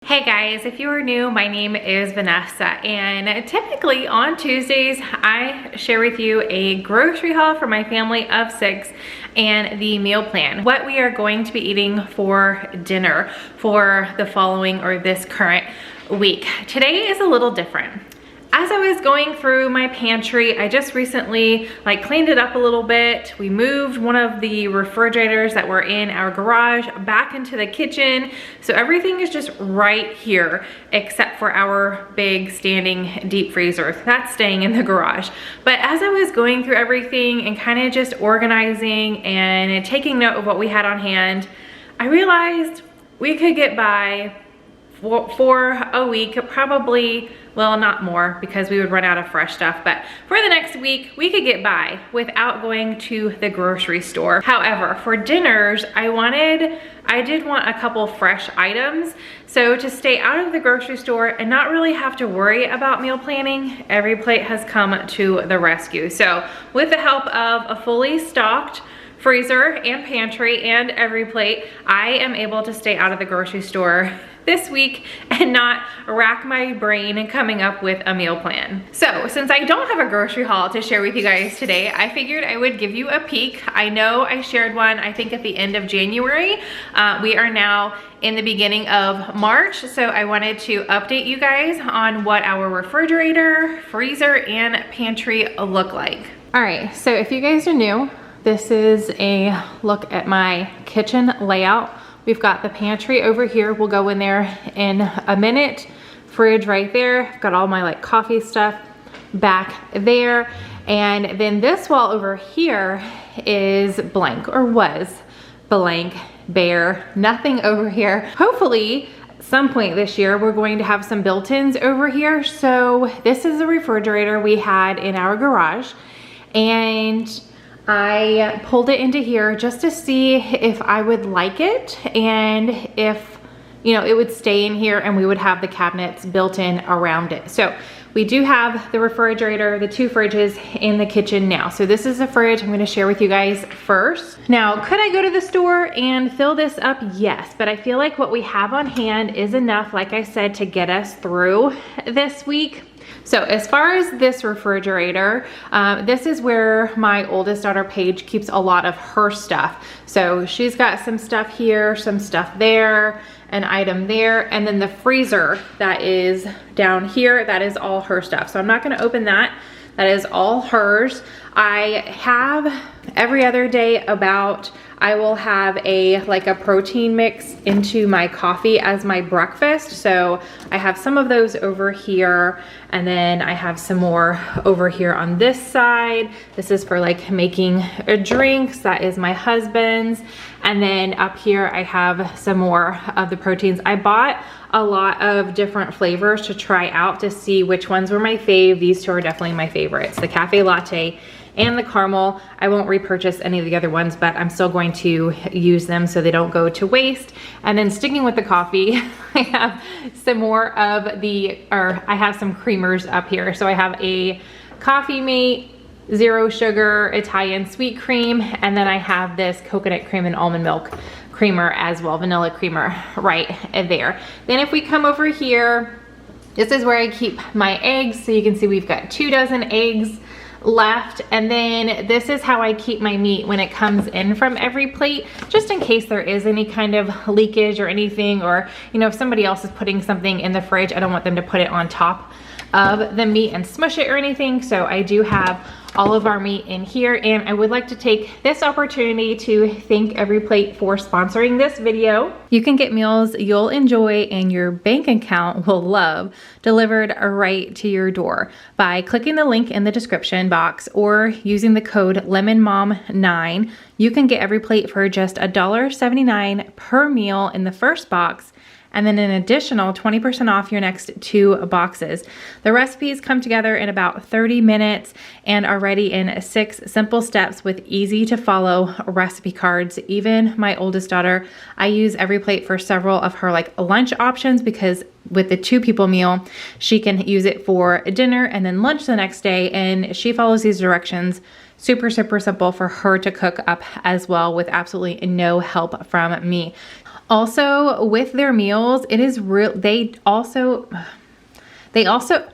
Hey guys, if you are new, my name is Vanessa, and typically on Tuesdays, I share with you a grocery haul for my family of 6 and the meal plan. What we are going to be eating for dinner for the following or this current week. Today is a little different. As I was going through my pantry, I just recently cleaned it up a little bit. We moved one of the refrigerators that were in our garage back into the kitchen. So everything is just right here except for our big standing deep freezer. That's staying in the garage. But as I was going through everything and kind of just organizing and taking note of what we had on hand, I realized we could get by for a week, probably, well, not more because we would run out of fresh stuff, but for the next week, we could get by without going to the grocery store. However, for dinners, I did want a couple fresh items. So to stay out of the grocery store and not really have to worry about meal planning, EveryPlate has come to the rescue. So with the help of a fully stocked freezer and pantry and EveryPlate, I am able to stay out of the grocery store this week and not rack my brain and coming up with a meal plan. So since I don't have a grocery haul to share with you guys today, I figured I would give you a peek. I know I shared one, I think at the end of January. We are now in the beginning of March, so I wanted to update you guys on what our refrigerator, freezer, and pantry look like. All right, so if you guys are new, this is a look at my kitchen layout. We've got the pantry over here. We'll go in there in a minute. Fridge right there. I've got all my coffee stuff back there. And then this wall over here is blank, or was blank, bare, nothing over here. Hopefully, at some point this year, we're going to have some built-ins over here. So this is the refrigerator we had in our garage. And I pulled it into here just to see if I would like it and if, it would stay in here and we would have the cabinets built in around it. So we do have the refrigerator, the 2 fridges in the kitchen now. So this is the fridge I'm going to share with you guys first. Now, could I go to the store and fill this up? Yes, but I feel like what we have on hand is enough, like I said, to get us through this week. So as far as this refrigerator, this is where my oldest daughter, Paige, keeps a lot of her stuff. So she's got some stuff here, some stuff there, an item there, and then the freezer that is down here, that is all her stuff. So I'm not gonna open that. That is all hers. I have every other day I will have a protein mix into my coffee as my breakfast. So I have some of those over here, and then I have some more over here on this side. This is for making drinks. That is my husband's. And then up here I have some more of the proteins. I bought a lot of different flavors to try out to see which ones were my fave. These 2 are definitely my favorites, the cafe latte and the caramel. I won't repurchase any of the other ones, but I'm still going to use them so they don't go to waste. And then sticking with the coffee, I have some more of I have some creamers up here. So I have a Coffee Mate 0 sugar Italian sweet cream, and then I have this coconut cream and almond milk creamer as well, vanilla creamer right there. Then if we come over here, this is where I keep my eggs. So you can see we've got 2 dozen eggs left, and then this is how I keep my meat when it comes in from EveryPlate, just in case there is any kind of leakage or anything, or if somebody else is putting something in the fridge, I don't want them to put it on top of the meat and smush it or anything. So I do have all of our meat in here, and I would like to take this opportunity to thank EveryPlate for sponsoring this video. You can get meals you'll enjoy and your bank account will love delivered right to your door by clicking the link in the description box or using the code lemonademom9. You can get EveryPlate for just $1.79 per meal in the first box, and then an additional 20% off your next 2 boxes. The recipes come together in about 30 minutes and are ready in 6 simple steps with easy to follow recipe cards. Even my oldest daughter, I use EveryPlate for several of her lunch options, because with the 2-people meal, she can use it for dinner and then lunch the next day, and she follows these directions. Super, super simple for her to cook up as well with absolutely no help from me. Also with their meals, it is real. They also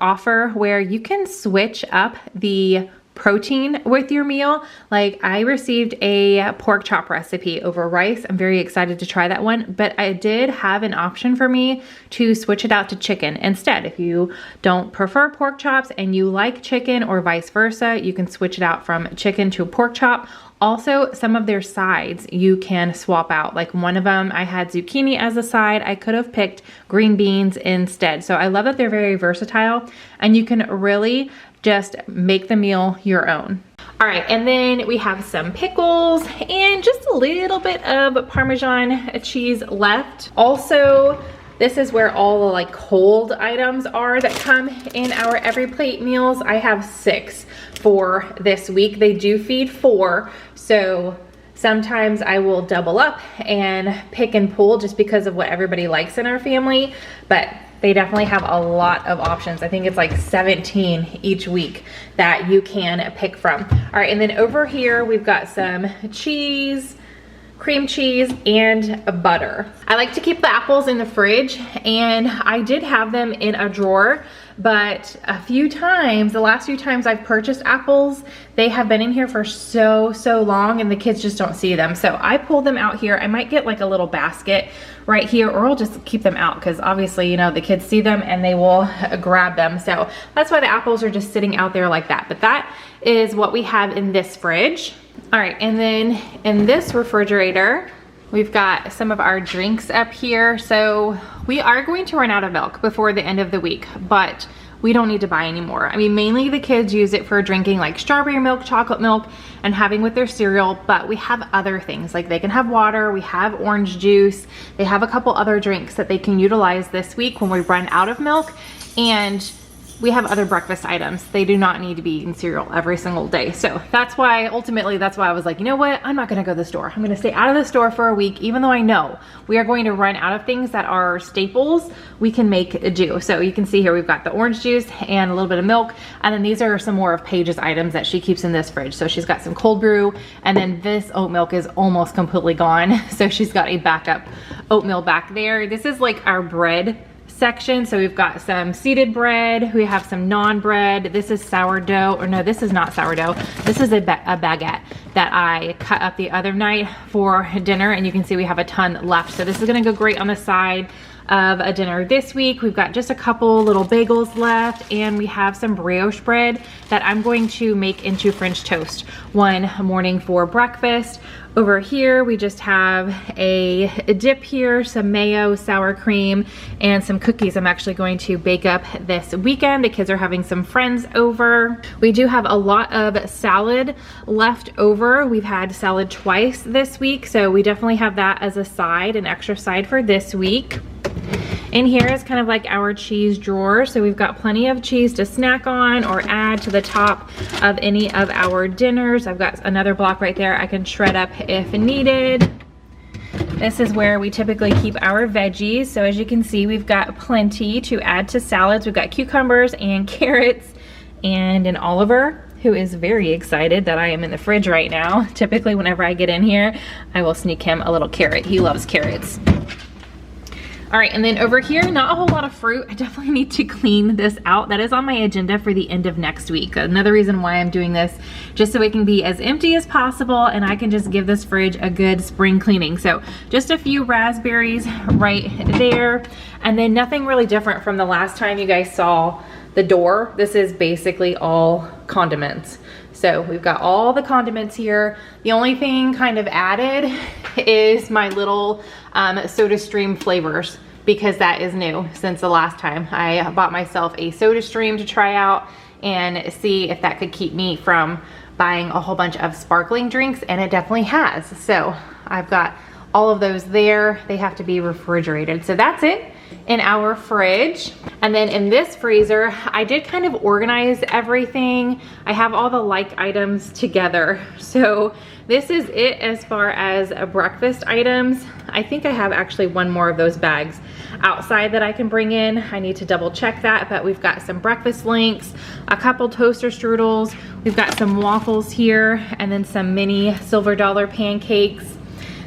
offer where you can switch up the protein with your meal. Like I received a pork chop recipe over rice. I'm very excited to try that one, but I did have an option for me to switch it out to chicken instead. If you don't prefer pork chops and you like chicken or vice versa, you can switch it out from chicken to a pork chop. Also, some of their sides you can swap out. Like one of them, I had zucchini as a side. I could have picked green beans instead. So I love that they're very versatile and you can really just make the meal your own. All right, and then we have some pickles and just a little bit of Parmesan cheese left. Also, this is where all the like cold items are that come in our EveryPlate meals. I have 6 for this week. They do feed 4, so sometimes I will double up and pick and pull just because of what everybody likes in our family, but they definitely have a lot of options. I think it's like 17 each week that you can pick from. All right, and then over here we've got some cheese, cream cheese, and butter. I like to keep the apples in the fridge, and I did have them in a drawer, but a few times, the last few times I've purchased apples, they have been in here for so long and the kids just don't see them. So I pulled them out here. I might get like a little basket right here, or I'll just keep them out because obviously, you know, the kids see them and they will grab them. So that's why the apples are just sitting out there like that. But that is what we have in this fridge. All right, and then in this refrigerator, we've got some of our drinks up here. So we are going to run out of milk before the end of the week, but we don't need to buy any more. I mean, mainly the kids use it for drinking like strawberry milk, chocolate milk, and having with their cereal, but we have other things. Like they can have water, we have orange juice, they have a couple other drinks that they can utilize this week when we run out of milk, and we have other breakfast items. They do not need to be eating cereal every single day. So that's why, ultimately, that's why I was like, you know what? I'm not gonna go to the store. I'm gonna stay out of the store for a week, even though I know we are going to run out of things that are staples we can make do. So you can see here, we've got the orange juice and a little bit of milk. And then these are some more of Paige's items that she keeps in this fridge. So she's got some cold brew, and then this oat milk is almost completely gone. So she's got a backup oatmeal back there. This is like our bread section. So we've got some seeded bread, we have some non-bread. This is sourdough, or no, this is not sourdough. This is a baguette that I cut up the other night for dinner, and you can see we have a ton left. So this is gonna go great on the side of a dinner this week. We've got just a couple little bagels left, and we have some brioche bread that I'm going to make into French toast one morning for breakfast. Over here, we just have a dip here, some mayo, sour cream, and some cookies I'm actually going to bake up this weekend. The kids are having some friends over. We do have a lot of salad left over. We've had salad twice this week, so we definitely have that as a side, an extra side for this week. In here is kind of like our cheese drawer. So we've got plenty of cheese to snack on or add to the top of any of our dinners. I've got another block right there I can shred up if needed. This is where we typically keep our veggies. So as you can see, we've got plenty to add to salads. We've got cucumbers and carrots, and an Oliver, who is very excited that I am in the fridge right now. Typically whenever I get in here, I will sneak him a little carrot. He loves carrots. All right, and then over here, not a whole lot of fruit. I definitely need to clean this out. That is on my agenda for the end of next week. Another reason why I'm doing this, just so it can be as empty as possible and I can just give this fridge a good spring cleaning. So just a few raspberries right there. And then nothing really different from the last time you guys saw the door. This is basically all condiments. So we've got all the condiments here. The only thing kind of added is my little SodaStream flavors, because that is new since the last time. I bought myself a SodaStream to try out and see if that could keep me from buying a whole bunch of sparkling drinks, and it definitely has. So I've got all of those there. They have to be refrigerated. So that's it in our fridge. And then in this freezer, I did kind of organize everything. I have all the like items together. So this is it as far as breakfast items. I think I have actually one more of those bags outside that I can bring in. I need to double check that, but we've got some breakfast links, a couple toaster strudels, we've got some waffles here, and then some mini silver dollar pancakes.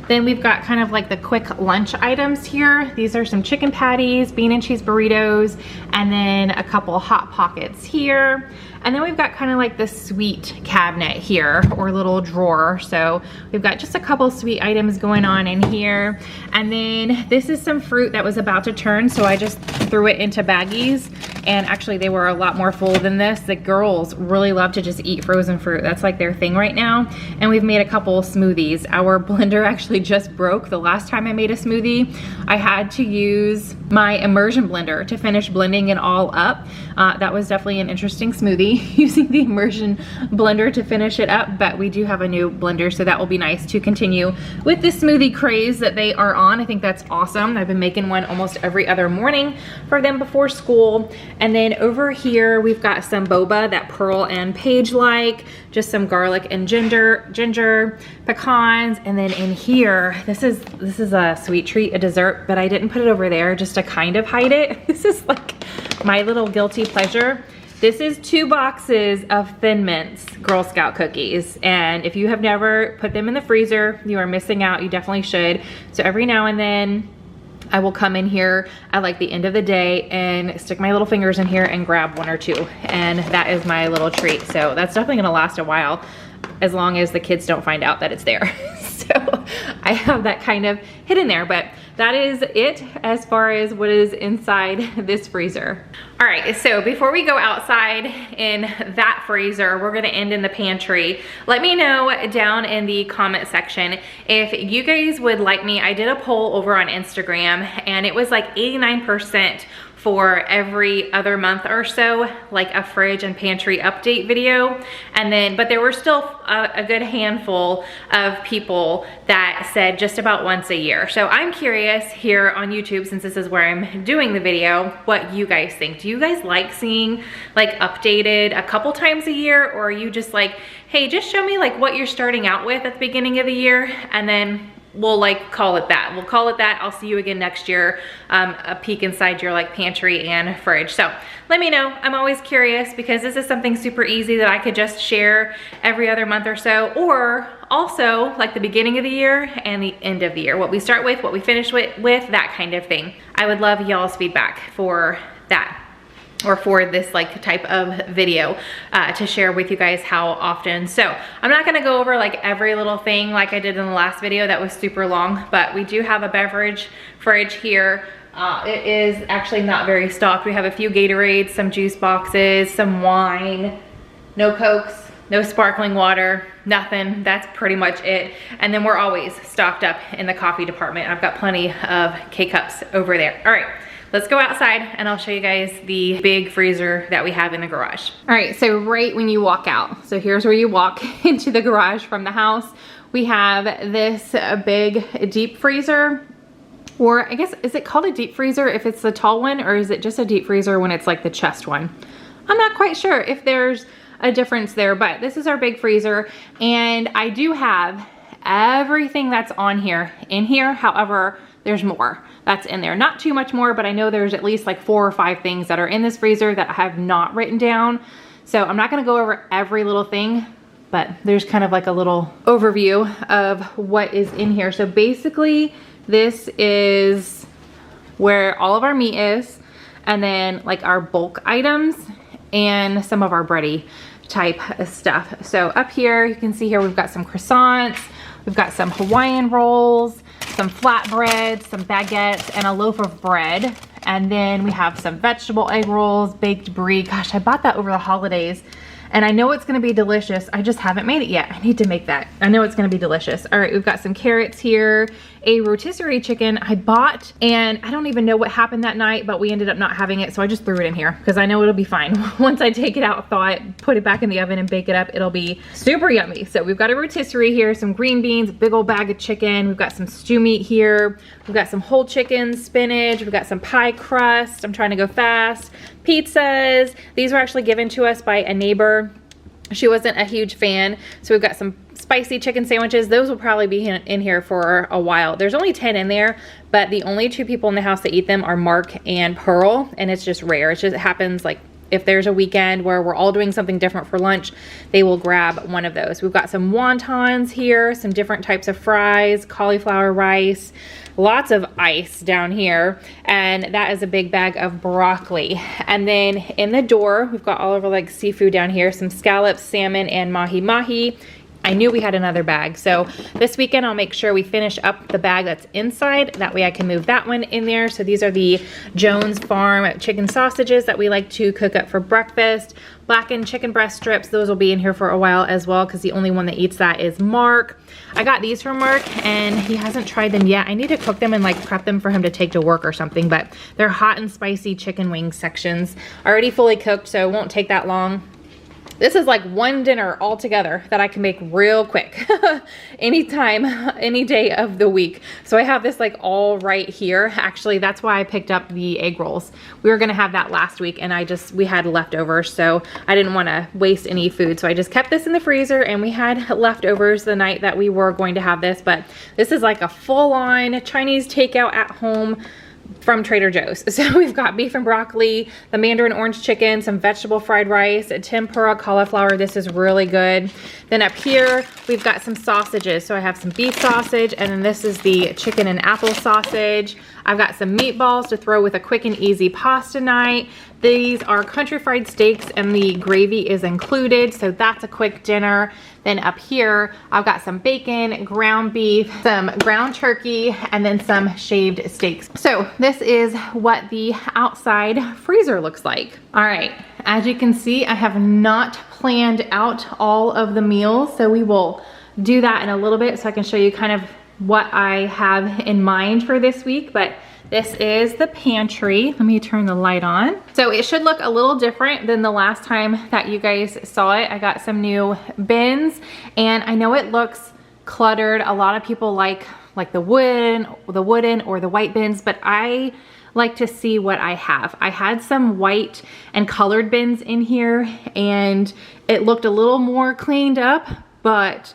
Then we've got kind of like the quick lunch items here. These are some chicken patties, bean and cheese burritos, and then a couple Hot Pockets here. And then we've got kind of like the sweet cabinet here, or little drawer. So we've got just a couple sweet items going on in here. And then this is some fruit that was about to turn, so I just threw it into baggies. And actually they were a lot more full than this. The girls really love to just eat frozen fruit. That's like their thing right now. And we've made a couple smoothies. Our blender actually just broke the last time I made a smoothie. I had to use my immersion blender to finish blending it all up. That was definitely an interesting smoothie, using the immersion blender to finish it up, but we do have a new blender, so that will be nice to continue with the smoothie craze that they are on. I think that's awesome. I've been making one almost every other morning for them before school. And then over here, we've got some boba that Pearl and Paige like, just some garlic and ginger, pecans, and then in here, this is a sweet treat, a dessert, but I didn't put it over there just to kind of hide it. This is like my little guilty pleasure. This is 2 boxes of Thin Mints Girl Scout cookies, and if you have never put them in the freezer, you are missing out. You definitely should. So every now and then I will come in here at like the end of the day and stick my little fingers in here and grab 1 or 2, and that is my little treat. So that's definitely gonna last a while, as long as the kids don't find out that it's there. So I have that kind of hidden there, but that is it as far as what is inside this freezer. All right, so before we go outside in that freezer, we're gonna end in the pantry. Let me know down in the comment section if you guys would like me. I did a poll over on Instagram, and it was like 89% for every other month or so, like a fridge and pantry update video. And then, but there were still a good handful of people that said just about once a year. So I'm curious here on YouTube, since this is where I'm doing the video, what you guys think. Do you guys like seeing like updated a couple times a year, or are you just like, hey, just show me like what you're starting out with at the beginning of the year, and then we'll like call it that. We'll call it that. I'll see you again next year. A peek inside your like pantry and fridge. So let me know. I'm always curious, because this is something super easy that I could just share every other month or so, or also like the beginning of the year and the end of the year. What we start with, what we finish with, that kind of thing. I would love y'all's feedback for that, or for this like type of video to share with you guys how often. So I'm not gonna go over like every little thing like I did in the last video. That was super long, but we do have a beverage fridge here. It is actually not very stocked. We have a few Gatorades, some juice boxes, some wine, no Cokes, no sparkling water, nothing. That's pretty much it. And then we're always stocked up in the coffee department. I've got plenty of K-Cups over there. All right. Let's go outside and I'll show you guys the big freezer that we have in the garage. All right, so right when you walk out, so here's where you walk into the garage from the house. We have this big deep freezer, or I guess, is it called a deep freezer if it's the tall one, or is it just a deep freezer when it's like the chest one? I'm not quite sure if there's a difference there, but this is our big freezer, and I do have everything that's on here in here. However, there's more that's in there. Not too much more, but I know there's at least like 4 or 5 things that are in this freezer that I have not written down. So I'm not gonna go over every little thing, but there's kind of like a little overview of what is in here. So basically, this is where all of our meat is, and then like our bulk items and some of our bready type of stuff. So up here, you can see here, we've got some croissants, we've got some Hawaiian rolls, some flatbreads, some baguettes, and a loaf of bread. And then we have some vegetable egg rolls, baked brie. Gosh, I bought that over the holidays, and I know it's gonna be delicious. I just haven't made it yet. I need to make that. I know it's gonna be delicious. All right, we've got some carrots here, a rotisserie chicken I bought, and I don't even know what happened that night, but we ended up not having it, so I just threw it in here because I know it'll be fine. Once I take it out, thaw it, put it back in the oven and bake it up, it'll be super yummy. So we've got a rotisserie here, some green beans, a big old bag of chicken. We've got some stew meat here. We've got some whole chicken, spinach. We've got some pie crust. I'm trying to go fast. Pizzas. These were actually given to us by a neighbor. She wasn't a huge fan, so we've got some spicy chicken sandwiches. Those will probably be in here for a while. There's only 10 in there, but the only 2 people in the house that eat them are Mark and Pearl, and it's just rare. It happens like if there's a weekend where we're all doing something different for lunch, they will grab one of those. We've got some wontons here, some different types of fries, cauliflower rice, lots of ice down here, and that is a big bag of broccoli. And then in the door, we've got all of our like seafood down here, some scallops, salmon, and mahi-mahi. I knew we had another bag, so this weekend I'll make sure we finish up the bag that's inside. That way I can move that one in there. So these are the Jones Farm chicken sausages that we like to cook up for breakfast. Blackened chicken breast strips, those will be in here for a while as well, because the only one that eats that is Mark. I got these from Mark and he hasn't tried them yet. I need to cook them and like prep them for him to take to work or something, but they're hot and spicy chicken wing sections. Already fully cooked, so it won't take that long. This is like one dinner all together that I can make real quick, anytime, any day of the week. So I have this like all right here. Actually, that's why I picked up the egg rolls. We were gonna have that last week and we had leftovers, so I didn't wanna waste any food. So I just kept this in the freezer and we had leftovers the night that we were going to have this, but this is like a full-on Chinese takeout at home from Trader Joe's. So we've got beef and broccoli, the mandarin orange chicken, some vegetable fried rice, a tempura cauliflower. This is really good. Then up here, we've got some sausages. So I have some beef sausage, and then this is the chicken and apple sausage. I've got some meatballs to throw with a quick and easy pasta night. These are country fried steaks and the gravy is included, so that's a quick dinner. Then up here, I've got some bacon, ground beef, some ground turkey, and then some shaved steaks. So this is what the outside freezer looks like. All right, as you can see, I have not planned out all of the meals, so we will do that in a little bit so I can show you kind of what I have in mind for this week. But this is the pantry. Let me turn the light on. So it should look a little different than the last time that you guys saw it. I got some new bins and I know it looks cluttered. A lot of people like the wooden or the white bins, but I like to see what I have. I had some white and colored bins in here and it looked a little more cleaned up, but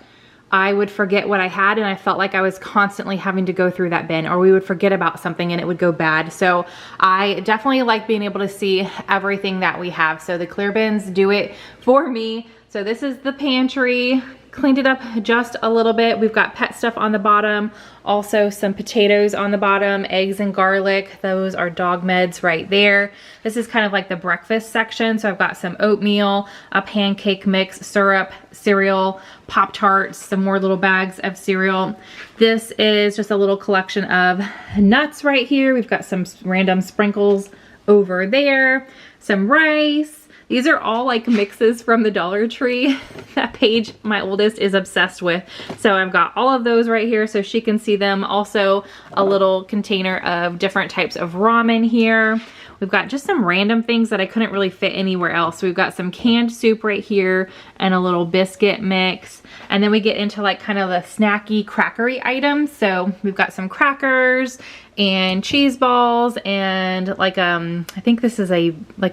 I would forget what I had and I felt like I was constantly having to go through that bin, or we would forget about something and it would go bad. So I definitely like being able to see everything that we have. So the clear bins do it for me. So this is the pantry. Cleaned it up just a little bit. We've got pet stuff on the bottom, also some potatoes on the bottom, eggs and garlic. Those are dog meds right there. This is kind of like the breakfast section. So I've got some oatmeal, a pancake mix, syrup, cereal, Pop-Tarts, some more little bags of cereal. This is just a little collection of nuts right here. We've got some random sprinkles over there, some rice. These are all like mixes from the Dollar Tree that Paige, my oldest, is obsessed with. So I've got all of those right here so she can see them. Also a little container of different types of ramen here. We've got just some random things that I couldn't really fit anywhere else. So we've got some canned soup right here and a little biscuit mix. And then we get into like kind of the snacky, crackery items. So we've got some crackers and cheese balls and like, I think this is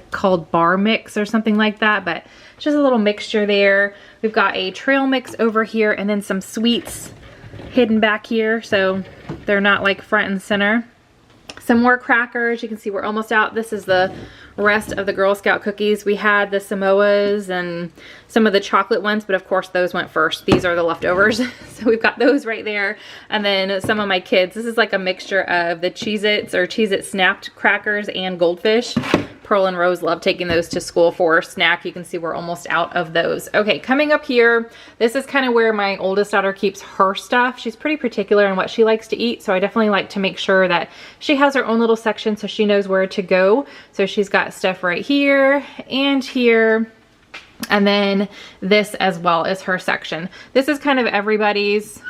called bar mix or something like that, but it's just a little mixture there. We've got a trail mix over here and then some sweets hidden back here, so they're not like front and center. Some more crackers. You can see we're almost out. This is the rest of the Girl Scout cookies. We had the Samoas and some of the chocolate ones, but of course those went first. These are the leftovers. So we've got those right there. And then some of my kids. This is like a mixture of the Cheez-Its or Cheez-It Snapped crackers and Goldfish. Pearl and Rose love taking those to school for a snack. You can see we're almost out of those. Okay, coming up here, this is kind of where my oldest daughter keeps her stuff. She's pretty particular in what she likes to eat, so I definitely like to make sure that she has her own little section so she knows where to go. So she's got stuff right here and here. And then this as well is her section. This is kind of everybody's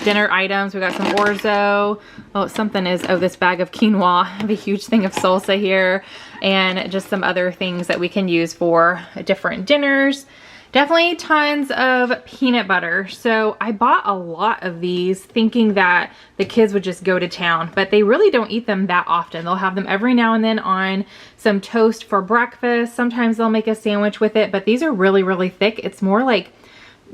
dinner items. We got some orzo. Oh, this bag of quinoa. I have a huge thing of salsa here and just some other things that we can use for different dinners. Definitely tons of peanut butter. So I bought a lot of these thinking that the kids would just go to town, but they really don't eat them that often. They'll have them every now and then on some toast for breakfast. Sometimes they'll make a sandwich with it, but these are really, really thick. It's more like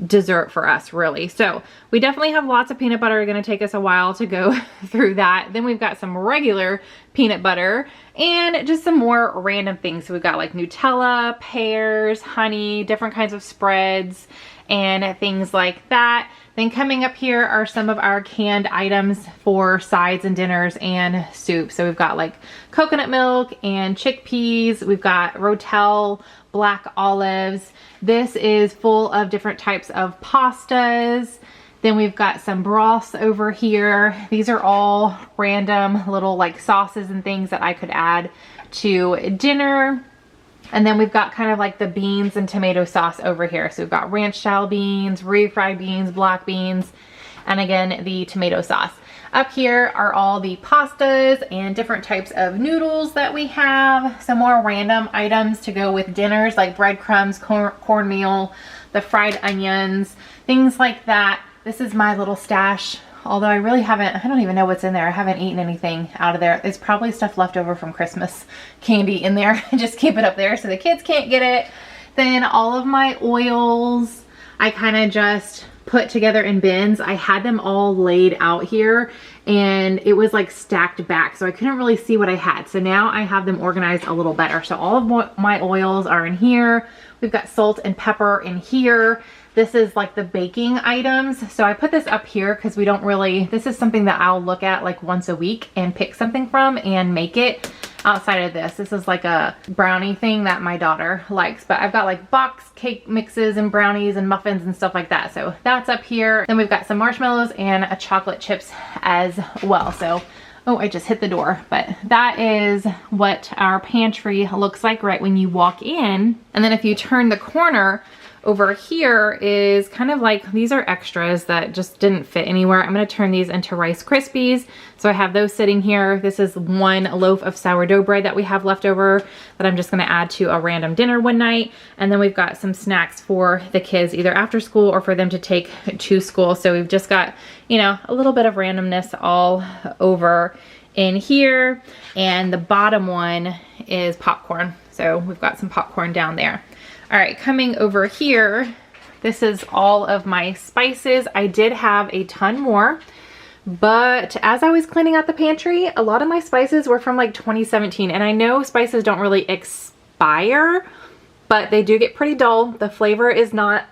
dessert for us, really. So we definitely have lots of peanut butter. It's gonna take us a while to go through that. Then we've got some regular peanut butter and just some more random things. So we've got like Nutella, pears, honey, different kinds of spreads and things like that. Then coming up here are some of our canned items for sides and dinners and soup. So we've got like coconut milk and chickpeas. We've got Rotel black olives. This is full of different types of pastas. Then we've got some broths over here. These are all random little like sauces and things that I could add to dinner. And then we've got kind of like the beans and tomato sauce over here. So we've got ranch style beans, refried beans, black beans, and again, the tomato sauce. Up here are all the pastas and different types of noodles that we have. Some more random items to go with dinners like breadcrumbs, cornmeal, the fried onions, things like that. This is my little stash. Although I really haven't, I don't even know what's in there. I haven't eaten anything out of there. There's probably stuff left over from Christmas candy in there. Just keep it up there so the kids can't get it. Then all of my oils, I kind of just put together in bins. I had them all laid out here and it was like stacked back, so I couldn't really see what I had. So now I have them organized a little better. So all of my oils are in here. We've got salt and pepper in here. This is like the baking items. So I put this up here because we don't really, this is something that I'll look at like once a week and pick something from and make it. Outside of this, this is like a brownie thing that my daughter likes, but I've got like box cake mixes and brownies and muffins and stuff like that. So that's up here. Then we've got some marshmallows and a chocolate chips as well. So, oh, I just hit the door, but that is what our pantry looks like right when you walk in. And then if you turn the corner, over here is kind of like, these are extras that just didn't fit anywhere. I'm gonna turn these into Rice Krispies. So I have those sitting here. This is one loaf of sourdough bread that we have left over that I'm just gonna add to a random dinner one night. And then we've got some snacks for the kids, either after school or for them to take to school. So we've just got, you know, a little bit of randomness all over in here. And the bottom one is popcorn. So we've got some popcorn down there. All right, coming over here, this is all of my spices. I did have a ton more, but as I was cleaning out the pantry, a lot of my spices were from like 2017. And I know spices don't really expire, but they do get pretty dull. The flavor is not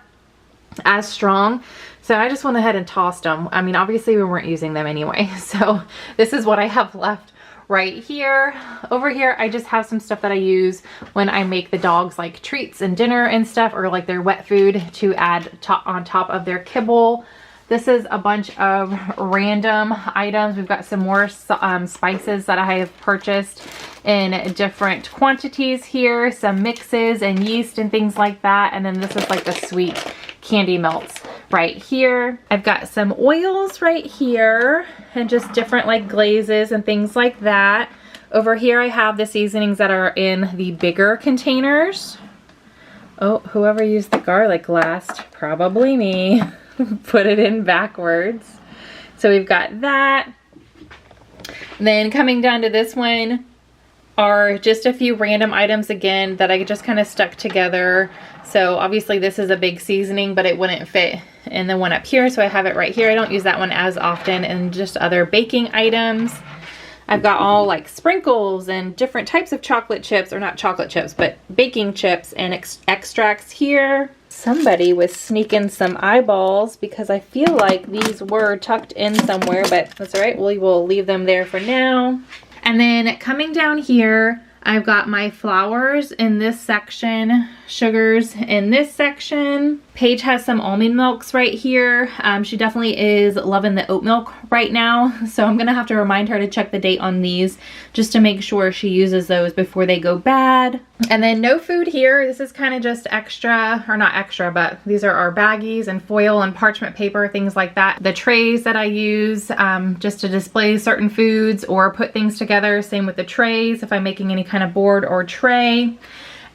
as strong. So I just went ahead and tossed them. I mean, obviously we weren't using them anyway. So this is what I have left right here. Over here, I just have some stuff that I use when I make the dogs like treats and dinner and stuff, or like their wet food to add on top of their kibble. This is a bunch of random items. We've got some more spices that I have purchased in different quantities here, some mixes and yeast and things like that. And then this is like the sweet candy melts right here. I've got some oils right here and just different like glazes and things like that. Over here I have the seasonings that are in the bigger containers. Oh, whoever used the garlic last, probably me. Put it in backwards. So we've got that. Then coming down to this one are just a few random items again that I just kind of stuck together. So obviously this is a big seasoning, but it wouldn't fit in the one up here. So I have it right here. I don't use that one as often, and just other baking items. I've got all like sprinkles and different types of chocolate chips, or not chocolate chips, but baking chips and extracts here. Somebody was sneaking some eyeballs because I feel like these were tucked in somewhere, but that's all right. We will leave them there for now. And then coming down here, I've got my flours in this section, sugars in this section. Paige has some almond milks right here. She definitely is loving the oat milk right now. So I'm gonna have to remind her to check the date on these just to make sure she uses those before they go bad. And then no food here. This is kind of just extra, or not extra, but these are our baggies and foil and parchment paper, things like that. The trays that I use just to display certain foods or put things together. Same with the trays if I'm making any kind of board or tray.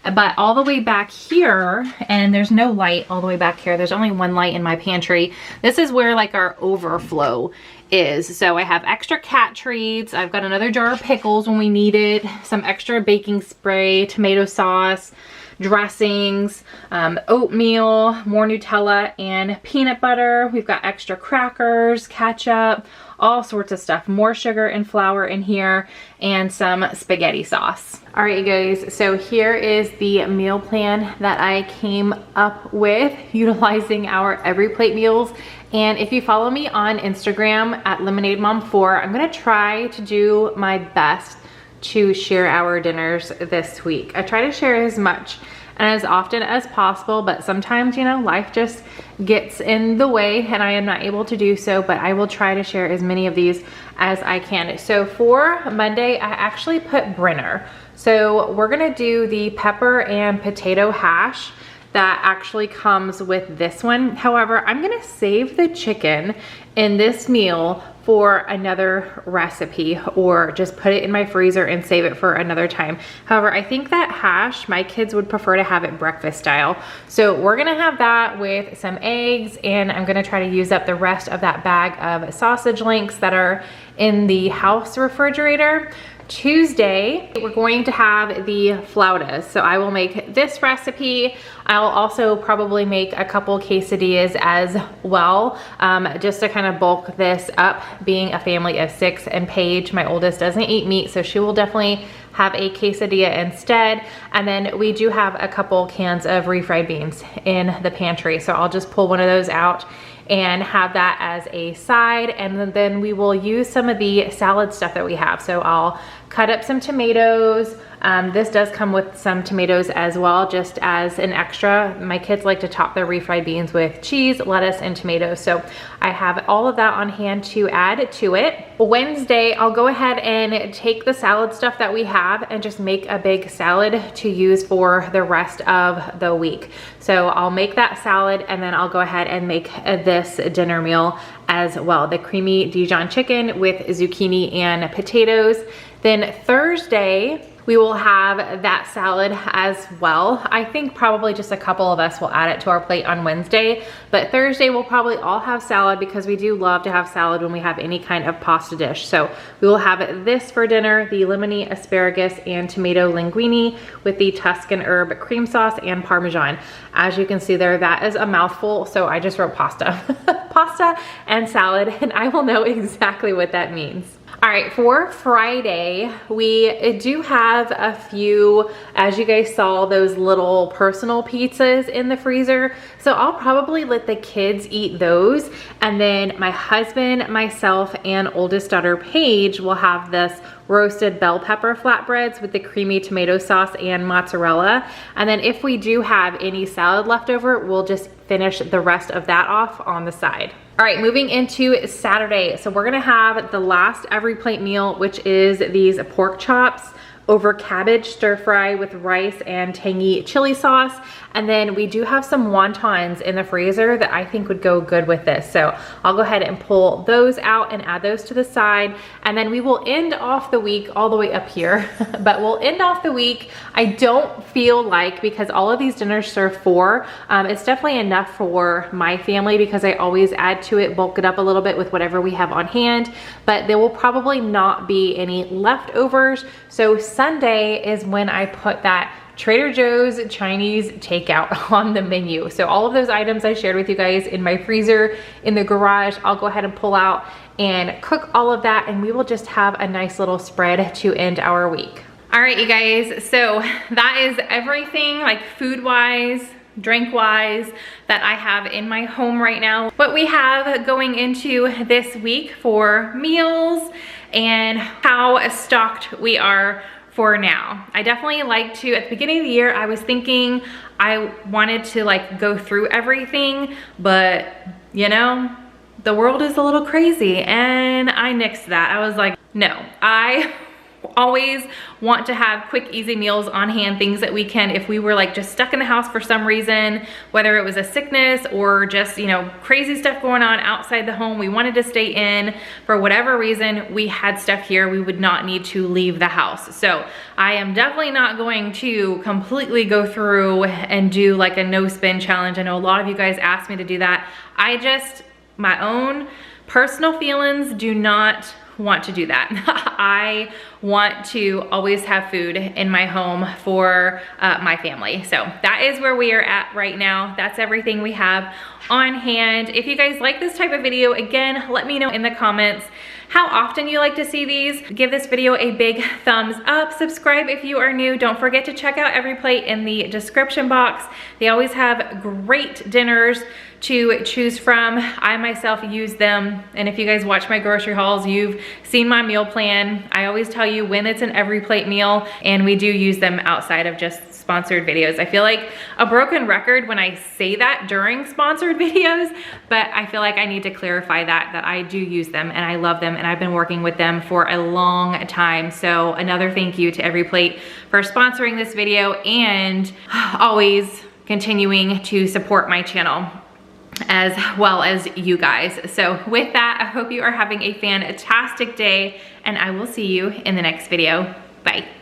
But all the way back here, and there's no light all the way back here. There's only one light in my pantry. This is where like our overflow is. So I have extra cat treats. I've got another jar of pickles when we need it. Some extra baking spray, tomato sauce, dressings, oatmeal, more Nutella and peanut butter. We've got extra crackers, ketchup, all sorts of stuff, more sugar and flour in here, and some spaghetti sauce. All right, you guys, so here is the meal plan that I came up with utilizing our EveryPlate meals. And if you follow me on Instagram at lemonademom4, I'm gonna try to do my best to share our dinners this week. I try to share as much and as often as possible, but sometimes, you know, life just gets in the way and I am not able to do so, but I will try to share as many of these as I can. So for Monday, I actually put Brenner. So we're gonna do the pepper and potato hash that actually comes with this one. However, I'm gonna save the chicken in this meal for another recipe, or just put it in my freezer and save it for another time. However, I think that hash, my kids would prefer to have it breakfast style. So we're gonna have that with some eggs, and I'm gonna try to use up the rest of that bag of sausage links that are in the house refrigerator. Tuesday, we're going to have the flautas. So I will make this recipe. I'll also probably make a couple quesadillas as well, just to kind of bulk this up, being a family of 6, and Paige, my oldest, doesn't eat meat, so she will definitely have a quesadilla instead. And then we do have a couple cans of refried beans in the pantry, so I'll just pull one of those out and have that as a side. And then we will use some of the salad stuff that we have. So I'll cut up some tomatoes. This does come with some tomatoes as well, just as an extra. My kids like to top their refried beans with cheese, lettuce, and tomatoes. So I have all of that on hand to add to it. Wednesday, I'll go ahead and take the salad stuff that we have and just make a big salad to use for the rest of the week. So I'll make that salad, and then I'll go ahead and make this dinner meal as well. The creamy Dijon chicken with zucchini and potatoes. Then Thursday, we will have that salad as well. I think probably just a couple of us will add it to our plate on Wednesday, but Thursday we'll probably all have salad because we do love to have salad when we have any kind of pasta dish. So we will have this for dinner, the lemony asparagus and tomato linguine with the Tuscan herb cream sauce and Parmesan. As you can see there, that is a mouthful, so I just wrote pasta. Pasta and salad, and I will know exactly what that means. All right, for Friday, we do have a few, as you guys saw, those little personal pizzas in the freezer. So I'll probably let the kids eat those. And then my husband, myself, and oldest daughter, Paige, will have this roasted bell pepper flatbreads with the creamy tomato sauce and mozzarella. And then if we do have any salad left over, we'll just finish the rest of that off on the side. All right, moving into Saturday. So we're gonna have the last EveryPlate meal, which is these pork chops over cabbage stir fry with rice and tangy chili sauce. And then we do have some wontons in the freezer that I think would go good with this. So I'll go ahead and pull those out and add those to the side. And then we will end off the week all the way up here, but we'll end off the week. I don't feel like, because all of these dinners serve 4, it's definitely enough for my family because I always add to it, bulk it up a little bit with whatever we have on hand, but there will probably not be any leftovers. So Sunday is when I put that Trader Joe's Chinese takeout on the menu. So all of those items I shared with you guys in my freezer, in the garage, I'll go ahead and pull out and cook all of that, and we will just have a nice little spread to end our week. All right, you guys, so that is everything, like food-wise, drink-wise, that I have in my home right now. What we have going into this week for meals and how stocked we are for now. I definitely like to, at the beginning of the year, I was thinking I wanted to like go through everything, but you know, the world is a little crazy and I nixed that. I was like, no, I always want to have quick, easy meals on hand, things that we can, if we were like just stuck in the house for some reason, whether it was a sickness or just, you know, crazy stuff going on outside the home, we wanted to stay in for whatever reason, we had stuff here, we would not need to leave the house. So I am definitely not going to completely go through and do like a no spin challenge. I know a lot of you guys asked me to do that. I just, my own personal feelings do not want to do that. I want to always have food in my home for my family. So that is where we are at right now. That's everything we have on hand. If you guys like this type of video, again, let me know in the comments how often you like to see these. Give this video a big thumbs up. Subscribe if you are new. Don't forget to check out EveryPlate in the description box. They always have great dinners to choose from. I myself use them, and if you guys watch my grocery hauls, you've seen my meal plan. I always tell you when it's an EveryPlate meal, and we do use them outside of just sponsored videos. I feel like a broken record when I say that during sponsored videos, but I feel like I need to clarify that I do use them and I love them, and I've been working with them for a long time. So another thank you to EveryPlate for sponsoring this video and always continuing to support my channel as well as you guys. So with that, I hope you are having a fantastic day, and I will see you in the next video. Bye.